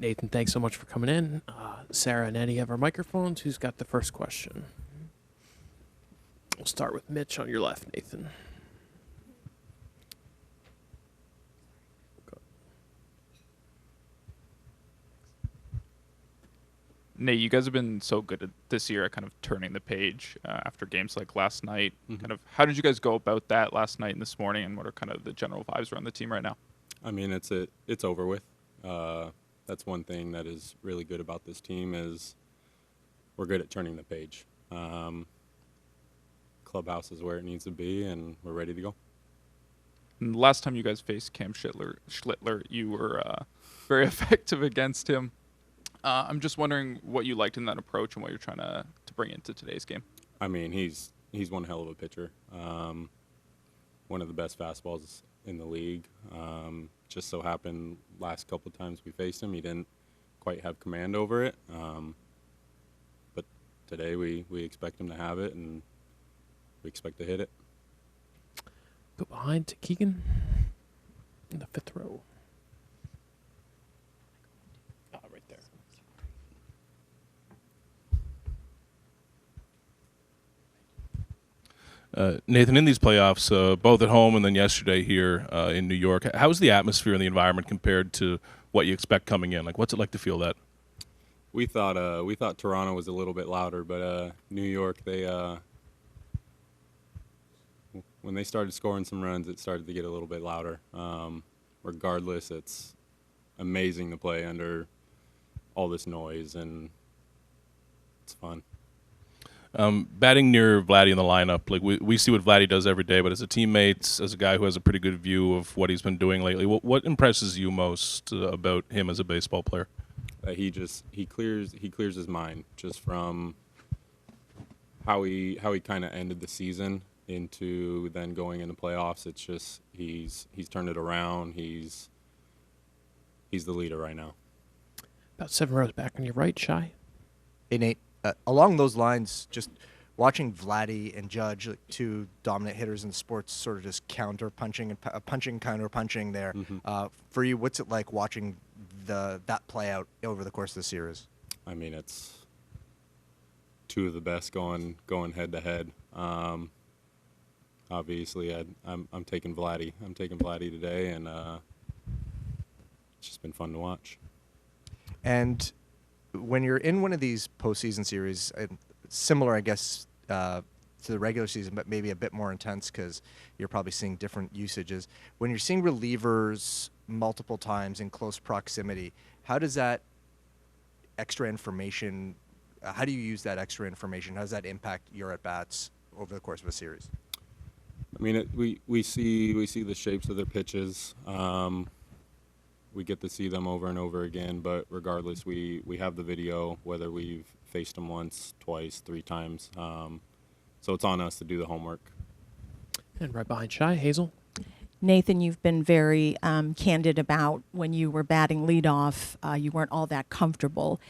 Nathan, thanks so much for coming in. Sarah and Eddie have our microphones. Who's got the first question? We'll start with Mitch on your left, Nathan. Nate, you guys have been so good at this year at kind of turning the page after games like last night. Mm-hmm. Kind of, how did you guys go about that last night and this morning, and what are kind of the general vibes around the team right now? I mean, it's over with. That's one thing that is really good about this team is we're good at turning the page. Clubhouse is where it needs to be, and we're ready to go. And the last time you guys faced Cam Schlittler, you were very effective against him. I'm just wondering what you liked in that approach and what you're trying to bring into today's game. I mean, he's one hell of a pitcher. One of the best fastballs in the league. Just so happened last couple of times we faced him, he didn't quite have command over it. But today we expect him to have it, and we expect to hit it. Go behind to Keegan in the fifth row. Right there. Nathan, in these playoffs, both at home and then yesterday here in New York, how's the atmosphere and the environment compared to what you expect coming in? Like, what's it like to feel that? We thought Toronto was a little bit louder, but New York, they when they started scoring some runs, it started to get a little bit louder. Regardless, it's amazing to play under all this noise, and it's fun. Batting near Vladdy in the lineup, like we see what Vladdy does every day, but as a teammate, as a guy who has a pretty good view of what he's been doing lately, what impresses you most about him as a baseball player? He clears his mind just from how he kind of ended the season into then going into playoffs. It's just he's turned it around. He's the leader right now. About 7 rows back on your right, Shy. Hey, Nate. Along those lines, just watching Vladdy and Judge, like, two dominant hitters in sports, sort of just counter-punching and counter-punching there. Mm-hmm. For you, what's it like watching that play out over the course of the series? I mean, it's two of the best going head-to-head. Obviously, I'm taking Vladdy. I'm taking Vladdy today, and it's just been fun to watch. And when you're in one of these postseason series, similar, I guess, to the regular season, but maybe a bit more intense because you're probably seeing different usages. When you're seeing relievers multiple times in close proximity, how does that extra information, how do you use that extra information? How does that impact your at-bats over the course of a series? I mean, we see the shapes of their pitches. We get to see them over and over again, but regardless, we have the video, whether we've faced them once, twice, 3 times. So it's on us to do the homework. And right behind Shy, Hazel. Nathan, you've been very candid about when you were batting leadoff, you weren't all that comfortable.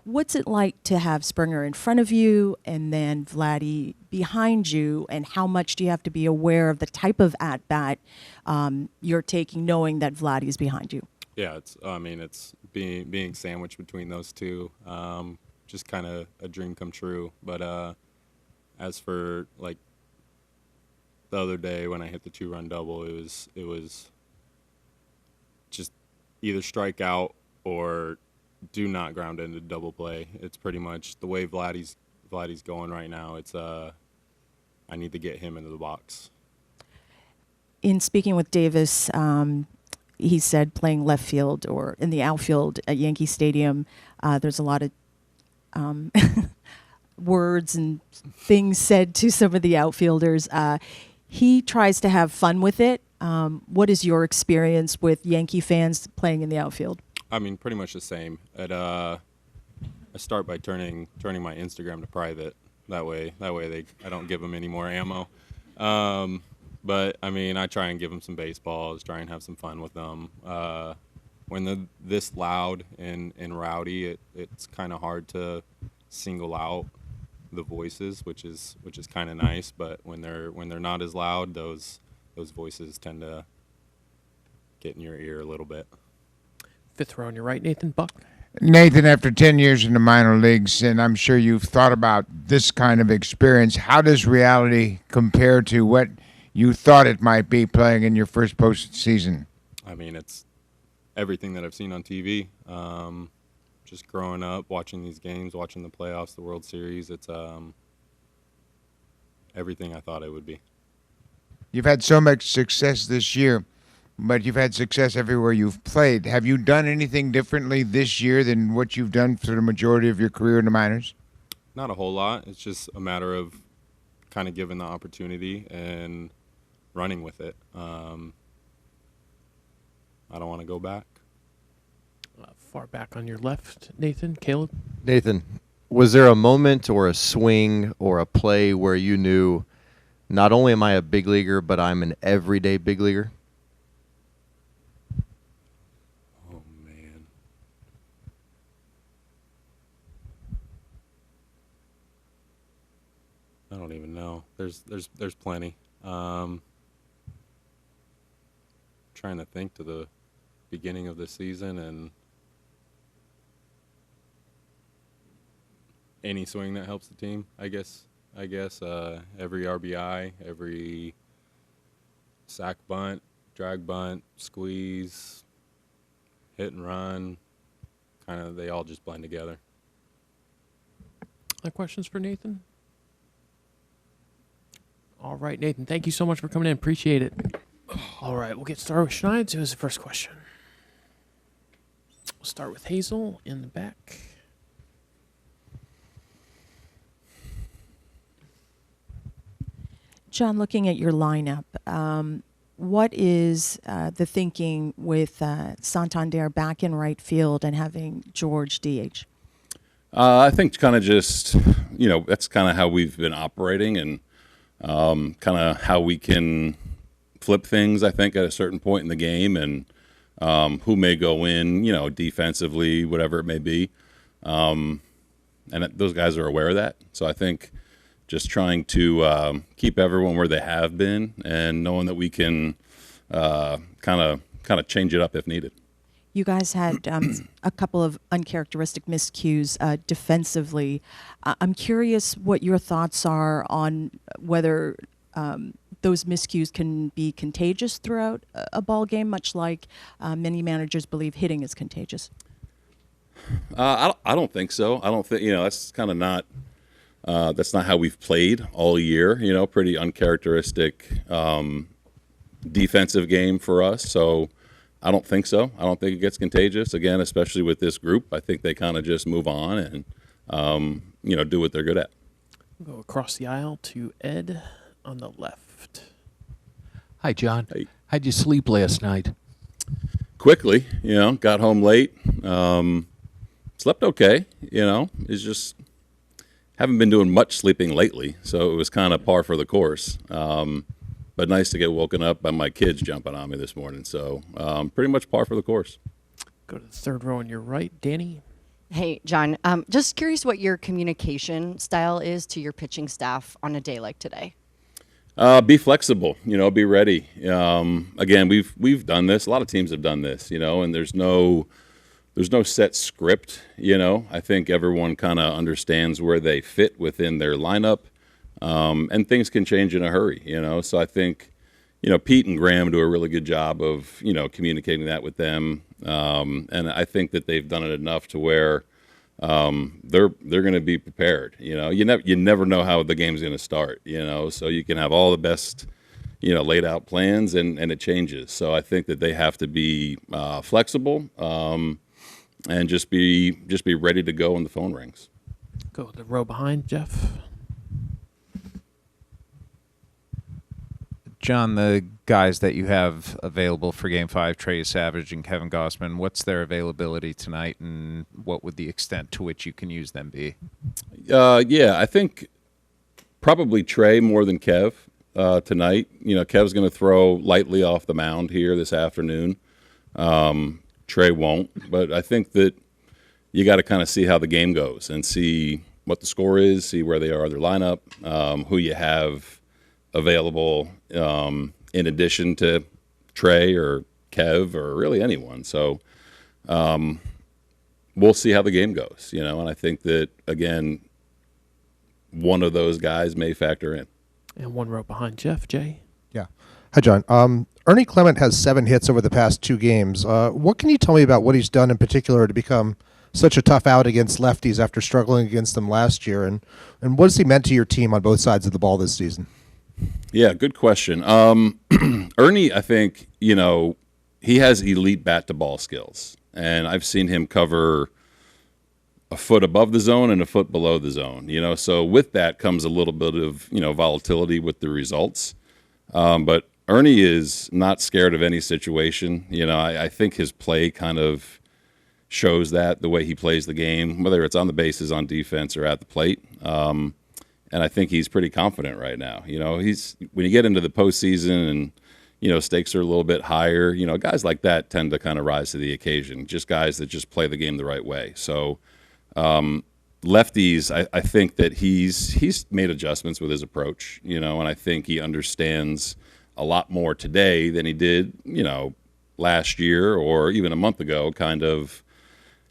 What's it like to have Springer in front of you and then Vladdy behind you, and how much do you have to be aware of the type of at-bat you're taking knowing that Vladdy is behind you? Yeah, it's being sandwiched between those two, just kind of a dream come true. But as for like the other day when I hit the 2-run double, it was just either strike out or do not ground into double play. It's pretty much the way Vladdy's going right now. It's I need to get him into the box. In speaking with Davis, he said playing left field or in the outfield at Yankee Stadium, there's a lot of words and things said to some of the outfielders. He tries to have fun with it. What is your experience with Yankee fans playing in the outfield? I mean, pretty much the same. I start by turning my Instagram to private. That way I don't give them any more ammo. But, I mean, I try and give them some baseballs, try and have some fun with them. When they're this loud and rowdy, it's kind of hard to single out the voices, which is kind of nice. But when they're not as loud, those voices tend to get in your ear a little bit. 5th row on your right, Nathan. Buck. Nathan, after 10 years in the minor leagues, and I'm sure you've thought about this kind of experience, how does reality compare to what you thought it might be playing in your first postseason? I mean, it's everything that I've seen on TV. Just growing up, watching these games, watching the playoffs, the World Series, it's everything I thought it would be. You've had so much success this year, but you've had success everywhere you've played. Have you done anything differently this year than what you've done for the majority of your career in the minors? Not a whole lot. It's just a matter of kind of given the opportunity and running with it. I don't want to go back. Far back on your left, Nathan, Caleb. Nathan, was there a moment or a swing or a play where you knew not only am I a big leaguer, but I'm an everyday big leaguer? Oh, man. I don't even know. There's plenty. Trying to think to the beginning of the season and any swing that helps the team, I guess every RBI, every sack bunt, drag bunt, squeeze, hit and run, kind of they all just blend together. Other questions for Nathan? All right, Nathan, thank you so much for coming in. Appreciate it. All right, we'll get started with Schneider. Who has the first question? We'll start with Hazel in the back. John, looking at your lineup, what is the thinking with Santander back in right field and having George DH? I think kind of just, that's kind of how we've been operating and kind of how we can flip things, I think, at a certain point in the game and who may go in, defensively, whatever it may be. And those guys are aware of that. So I think just trying to keep everyone where they have been and knowing that we can kind of change it up if needed. You guys had a couple of uncharacteristic miscues defensively. I'm curious what your thoughts are on whether those miscues can be contagious throughout a ball game, much like many managers believe hitting is contagious. I don't think so. I don't think that's kind of not. That's not how we've played all year. Pretty uncharacteristic defensive game for us. So I don't think so. I don't think it gets contagious. Again, especially with this group, I think they kind of just move on and do what they're good at. We'll go across the aisle to Ed on the left. Hi, John. Hey. How'd you sleep last night? Quickly, got home late. Slept okay. It's just haven't been doing much sleeping lately, so it was kind of par for the course. But nice to get woken up by my kids jumping on me this morning. So pretty much par for the course. Go to the third row on your right, Danny. Hey, John. Just curious what your communication style is to your pitching staff on a day like today. Be flexible. Be ready. Again, we've done this. A lot of teams have done this. And there's no set script. I think everyone kind of understands where they fit within their lineup. And things can change in a hurry, So I think, Pete and Graham do a really good job of, communicating that with them. And I think that they've done it enough to where they're going to be prepared. You never know how the game's going to start. So you can have all the best, laid out plans, and it changes. So I think that they have to be flexible and just be ready to go when the phone rings. Go to the row behind, Jeff. John, the guys that you have available for Game 5, Trey Savage and Kevin Gossman, what's their availability tonight, and what would the extent to which you can use them be? I think probably Trey more than Kev tonight. Kev's going to throw lightly off the mound here this afternoon. Trey won't, but I think that you got to kind of see how the game goes and see what the score is, see where they are in their lineup, who you have available in addition to Trey or Kev or really anyone. So we'll see how the game goes, and I think that, again, one of those guys may factor in. And one row behind Jeff, Jay. Yeah. Hi, John. Ernie Clement has 7 hits over the past 2 games. What can you tell me about what he's done in particular to become such a tough out against lefties after struggling against them last year? And what has he meant to your team on both sides of the ball this season? Yeah, good question. Ernie, I think, he has elite bat-to-ball skills. And I've seen him cover a foot above the zone and a foot below the zone, So with that comes a little bit of, volatility with the results. But Ernie is not scared of any situation. I think his play kind of shows that, the way he plays the game, whether it's on the bases, on defense, or at the plate. And I think he's pretty confident right now. When you get into the postseason and, stakes are a little bit higher, guys like that tend to kind of rise to the occasion, just guys that just play the game the right way. So lefties, I think that he's made adjustments with his approach, and I think he understands a lot more today than he did, last year or even a month ago, kind of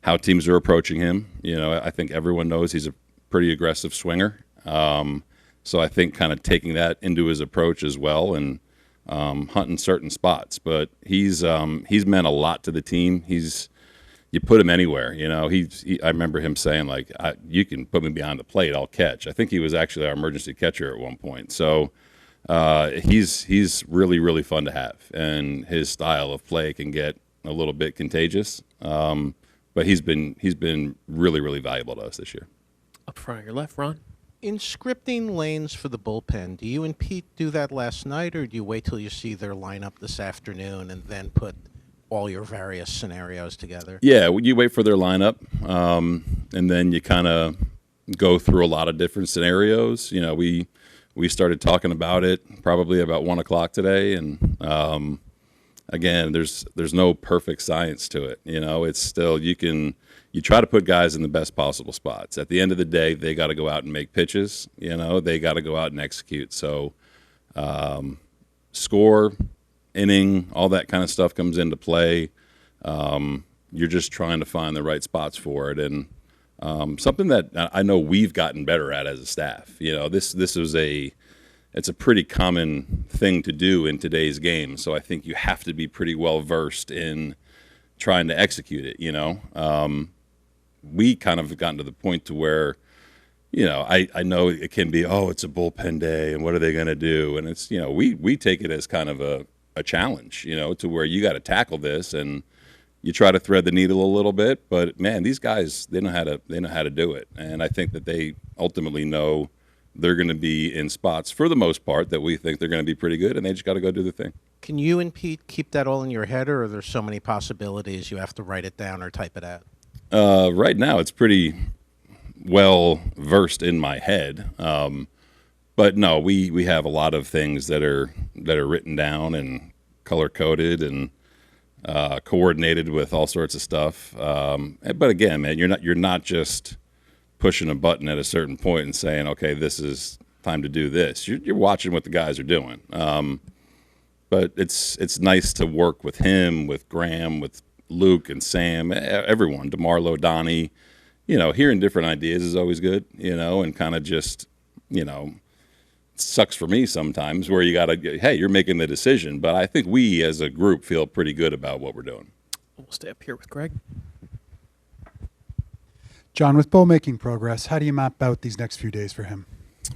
how teams are approaching him. I think everyone knows he's a pretty aggressive swinger. So I think kind of taking that into his approach as well and hunting certain spots. But he's meant a lot to the team. You put him anywhere, I remember him saying, like, you can put me behind the plate, I'll catch. I think he was actually our emergency catcher at one point. So he's really, really fun to have, and his style of play can get a little bit contagious. But he's been really, really valuable to us this year. Up front on your left, Ron. In scripting lanes for the bullpen, do you and Pete do that last night, or do you wait till you see their lineup this afternoon and then put all your various scenarios together? Yeah, you wait for their lineup, and then you kind of go through a lot of different scenarios. We started talking about it probably about 1 o'clock today, and again, there's no perfect science to it. It's still you try to put guys in the best possible spots. At the end of the day, they got to go out and make pitches. They got to go out and execute. So, score, inning, all that kind of stuff comes into play. You're just trying to find the right spots for it, and something that I know we've gotten better at as a staff. This is it's a pretty common thing to do in today's game. So I think you have to be pretty well versed in trying to execute it. We kind of gotten to the point to where, I know it can be, it's a bullpen day and what are they going to do? And it's, we take it as kind of a challenge, to where you got to tackle this and you try to thread the needle a little bit. But man, these guys, they know how to do it. And I think that they ultimately know they're going to be in spots for the most part that we think they're going to be pretty good, and they just got to go do the thing. Can you and Pete keep that all in your head, or are there so many possibilities you have to write it down or type it out? Right now, it's pretty well versed in my head. But no, we have a lot of things that are written down and color coded and coordinated with all sorts of stuff. But again, man, you're not just pushing a button at a certain point and saying, okay, this is time to do this. You're watching what the guys are doing. But it's nice to work with him, with Graham, with Luke and Sam, everyone, DeMarlo, Donnie. Hearing different ideas is always good, and kind of just, it sucks for me sometimes where you got to, hey, you're making the decision. But I think we as a group feel pretty good about what we're doing. We'll stay up here with Greg. John, with bowl making progress, how do you map out these next few days for him?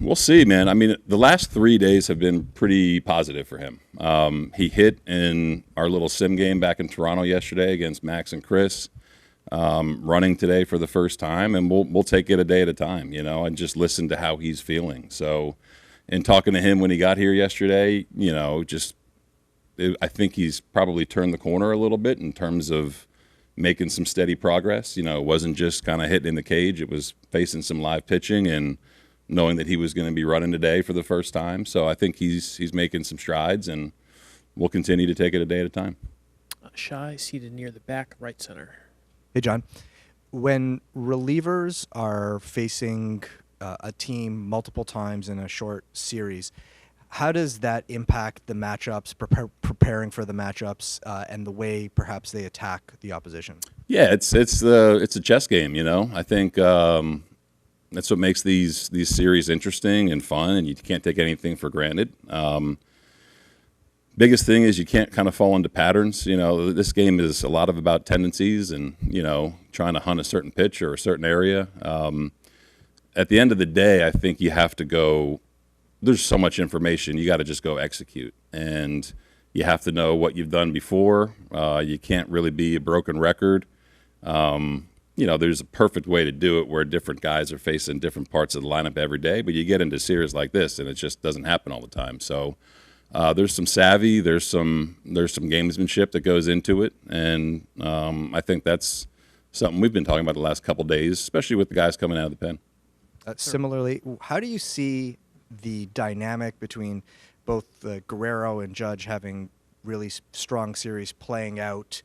We'll see, man. I mean, the last 3 days have been pretty positive for him. He hit in our little sim game back in Toronto yesterday against Max and Chris, running today for the first time, and we'll take it a day at a time, and just listen to how he's feeling. So in talking to him when he got here yesterday, I think he's probably turned the corner a little bit in terms of making some steady progress. It wasn't just kind of hitting in the cage. It was facing some live pitching and knowing that he was going to be running today for the first time. So I think he's making some strides, and we'll continue to take it a day at a time. Shy, seated near the back, right center. Hey, John. When relievers are facing a team multiple times in a short series, how does that impact the matchups, preparing for the matchups, and the way perhaps they attack the opposition? Yeah, it's a chess game, you know. I think that's what makes these series interesting and fun, and you can't take anything for granted. Biggest thing is you can't kind of fall into patterns. You know, this game is a lot about tendencies and, you know, trying to hunt a certain pitch or a certain area. At the end of the day, I think you have to go. There's so much information. You got to just go execute, and you have to know what you've done before. You can't really be a broken record. You know, there's a perfect way to do it where different guys are facing different parts of the lineup every day, but you get into series like this, and it just doesn't happen all the time. So there's some savvy, there's some gamesmanship that goes into it, and I think that's something we've been talking about the last couple of days, especially with the guys coming out of the pen. Similarly, how do you see the dynamic between both Guerrero and Judge having really strong series playing out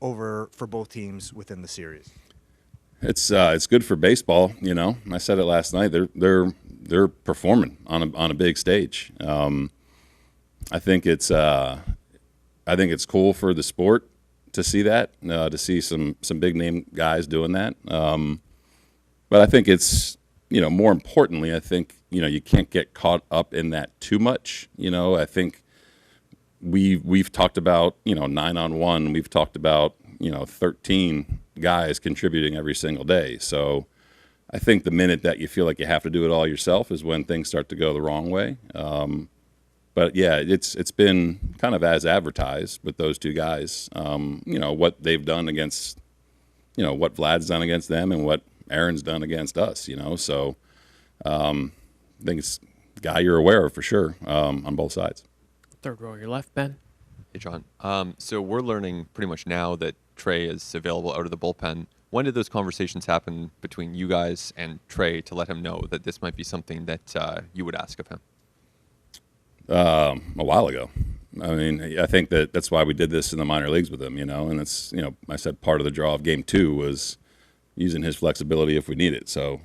over for both teams within the series? It's good for baseball, you know. I said it last night. They're performing on a big stage. I think it's cool for the sport to see that, to see some big name guys doing that. But I think it's, you know, more importantly, I think, you know, you can't get caught up in that too much. You know, I think we've talked about, you know, 9-on-1. We've talked about, you know, 13 guys contributing every single day. So I think the minute that you feel like you have to do it all yourself is when things start to go the wrong way. But yeah, it's been kind of as advertised with those two guys. You know, what they've done against, you know, what Vlad's done against them and what Aaron's done against us, you know. So I think it's a guy you're aware of for sure on both sides. Third row, your left, Ben. Hey, John. So we're learning pretty much now that Trey is available out of the bullpen. When did those conversations happen between you guys and Trey to let him know that this might be something that you would ask of him? A while ago. I mean, I think that's why we did this in the minor leagues with him, you know, and it's, you know, I said part of the draw of game 2 was using his flexibility if we need it. So,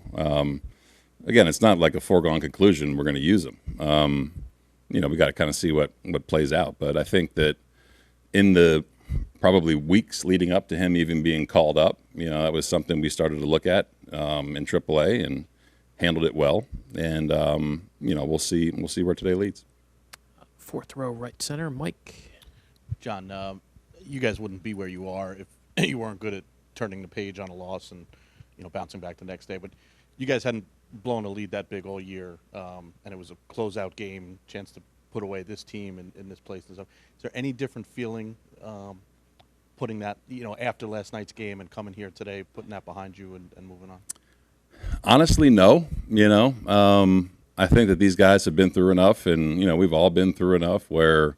again, it's not like a foregone conclusion we're going to use him. You know, we got to kind of see what plays out. But I think that in the probably weeks leading up to him even being called up, you know, that was something we started to look at in AAA and handled it well. And, you know, we'll see where today leads. Fourth row, right center, Mike. John, you guys wouldn't be where you are if you weren't good at turning the page on a loss and, you know, bouncing back the next day. But you guys hadn't blown a lead that big all year, and it was a closeout game, chance to put away this team in this place and stuff. Is there any different feeling putting that, you know, after last night's game and coming here today, putting that behind you and moving on? Honestly, no. You know, I think that these guys have been through enough, and, you know, we've all been through enough where,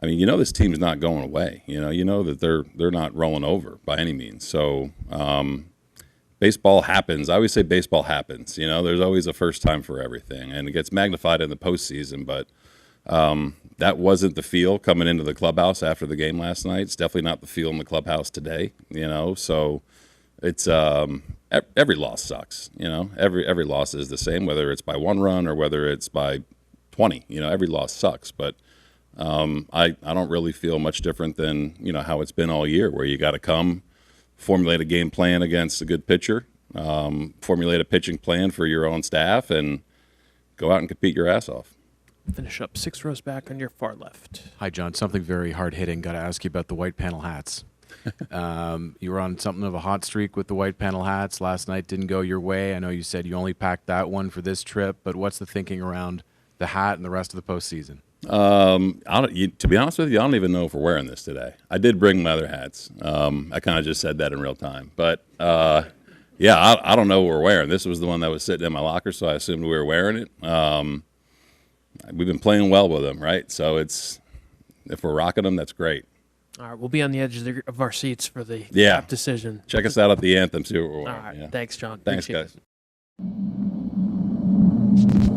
I mean, you know, this team's not going away. You know that they're not rolling over by any means. So baseball happens. I always say baseball happens. You know, there's always a first time for everything, and it gets magnified in the postseason. But that wasn't the feel coming into the clubhouse after the game last night. It's definitely not the feel in the clubhouse today. You know, so it's every loss sucks. You know, every loss is the same, whether it's by 1 run or whether it's by 20. You know, every loss sucks. But I don't really feel much different than, you know, how it's been all year, where you got to come, formulate a game plan against a good pitcher, formulate a pitching plan for your own staff, and go out and compete your ass off. Finish up 6 rows back on your far left. Hi, John. Something very hard-hitting. Got to ask you about the white panel hats. You were on something of a hot streak with the white panel hats. Last night didn't go your way. I know you said you only packed that one for this trip, but what's the thinking around the hat and the rest of the postseason? To be honest with you, I don't even know if we're wearing this today. I did bring my other hats. I kind of just said that in real time. But, yeah, I don't know what we're wearing. This was the one that was sitting in my locker, so I assumed we were wearing it. We've been playing well with them, right? So if we're rocking them, that's great. All right, we'll be on the edge of our seats for the Yeah. cap decision. Check us out at the Anthem, see what we're wearing. All right, Yeah. thanks, John. Thanks, Appreciate guys. it.